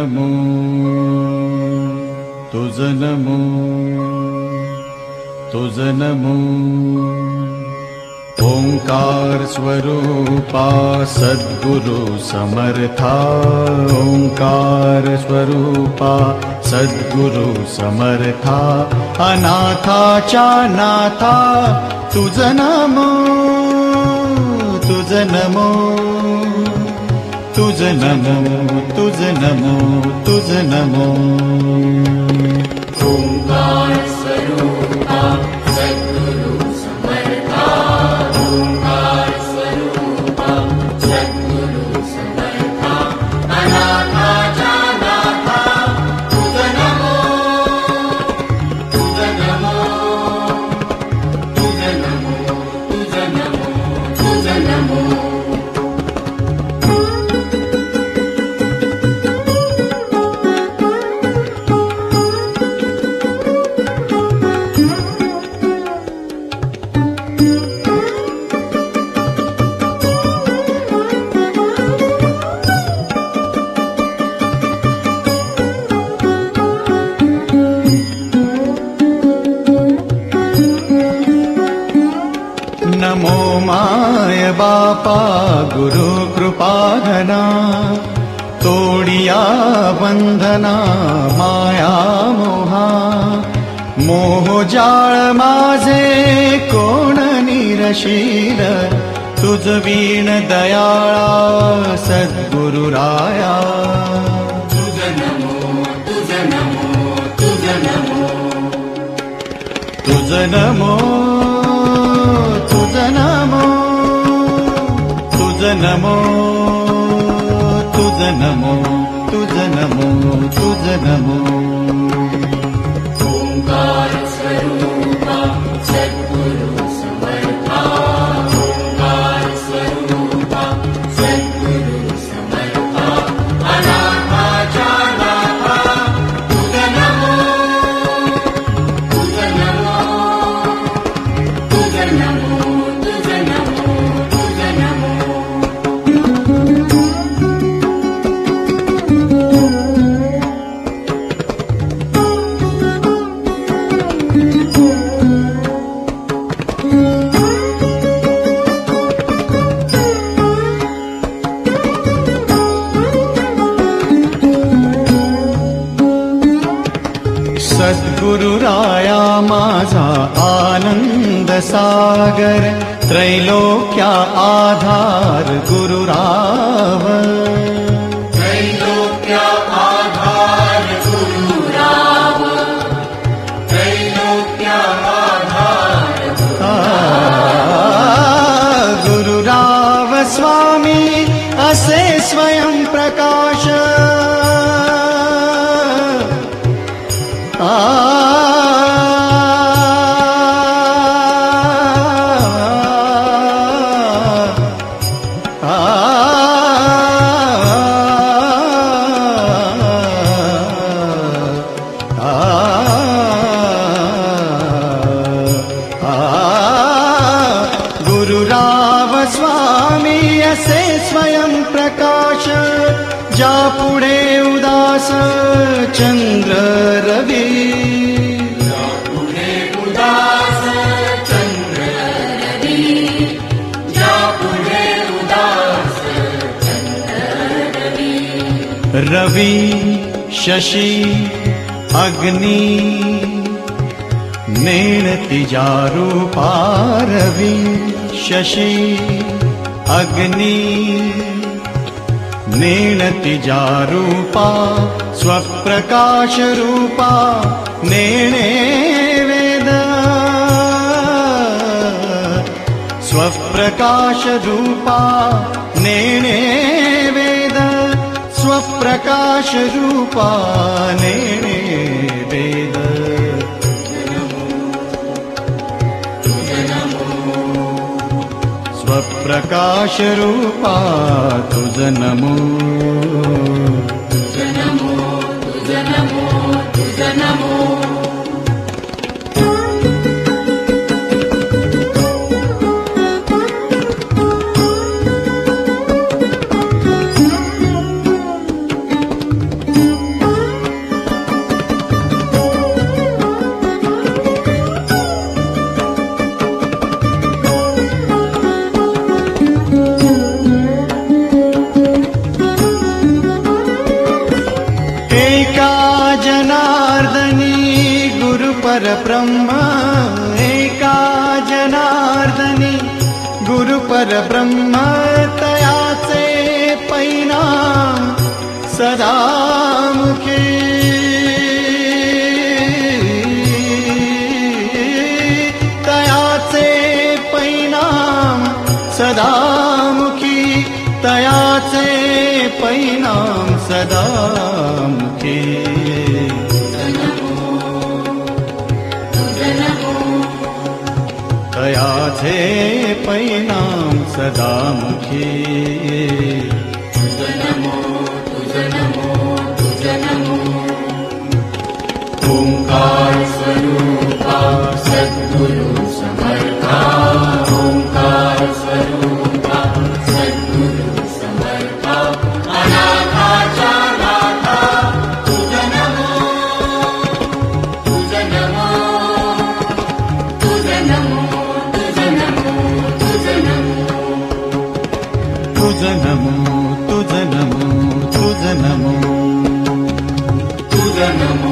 नमो तुझ नमो तुझ नमो ओंकार स्वरूपा सद्गुरु समर्था ओंकार स्वरूपा सद्गुरु समर्था अनाथाच्या नाथा तुझ नमो तुझ नमो तुझ नमो तुझ नमो तुझ नमो ओंकार स्वरूपा सद्गुरु समर्था ओंकार स्वरूपा सद्गुरु समर्था अनाथाच्या नाथा तुझ नमो तुझ नमो तुझ नमो तुझ नमो तुझ नमो नमो माय बापा गुरु कृपाघना तोडिया बंधना माया मोहा मोह जाळ माझे कोण निरशील तुझ वीण दयाळा सद्गुरु राया तुझ नमो तुझ नमो तुझ नमो तुझ नमो तुझ नमो तुझ नमो तुझ नमो तुझ नमो तुझ नमो ओंकार स्वरूपा सद्गुरु समर्था ओंकार स्वरूपा सद्गुरु समर्था अनाथाच्या नाथा तुझ नमो तुझ नमो तुझ नमो तुझ नमो तुझ नमो सद्गुरु राया माझा आनंद सागर त्रैलोक्या आधार गुरुराव त्रैलोक्या आधार गुरुराव त्रैलोक्या आधार गुरुराव स्वामी असे स्वयं प्रकाश गुरुराव स्वामी असे स्वयं प्रकाश ज्या पुढे उदास चंद्र रवी पुढे उदास चंद्र रवी ज्या पुढे उदास चंद्र रवी रवी शशी अग्नि नेणती रूपा रवी शशी अग्नि नेणती रूपा स्वप्रकाश रूपा नेणे वेद स्वप्रकाश रूपा नेणे वेद स्वप्रकाश रूपा नेणे वेद स्वप्रकाश रूपा तुझ नमो तुझ नमो तुझ नमो तुझ नमो परब्रह्म एका जनार्दनी गुरु परब्रह्म तयाचे परिणाम सदा मुखी तयाचे परिणाम सदा मुखी तयाचे परिणाम सदा मुखी तयाचे परिणाम सदा मुखी ओंकार स्वरूपा सद्गुरु समर्था ओंकार स्वरूपा सद्गुरु समर्था अनाथाचा नाथा तुझ नमो तुझ नमो तुझ नमो तुझ नमो तुझ नमो तुझ नमो तुझ नमो तुझ नमो तुझ नमो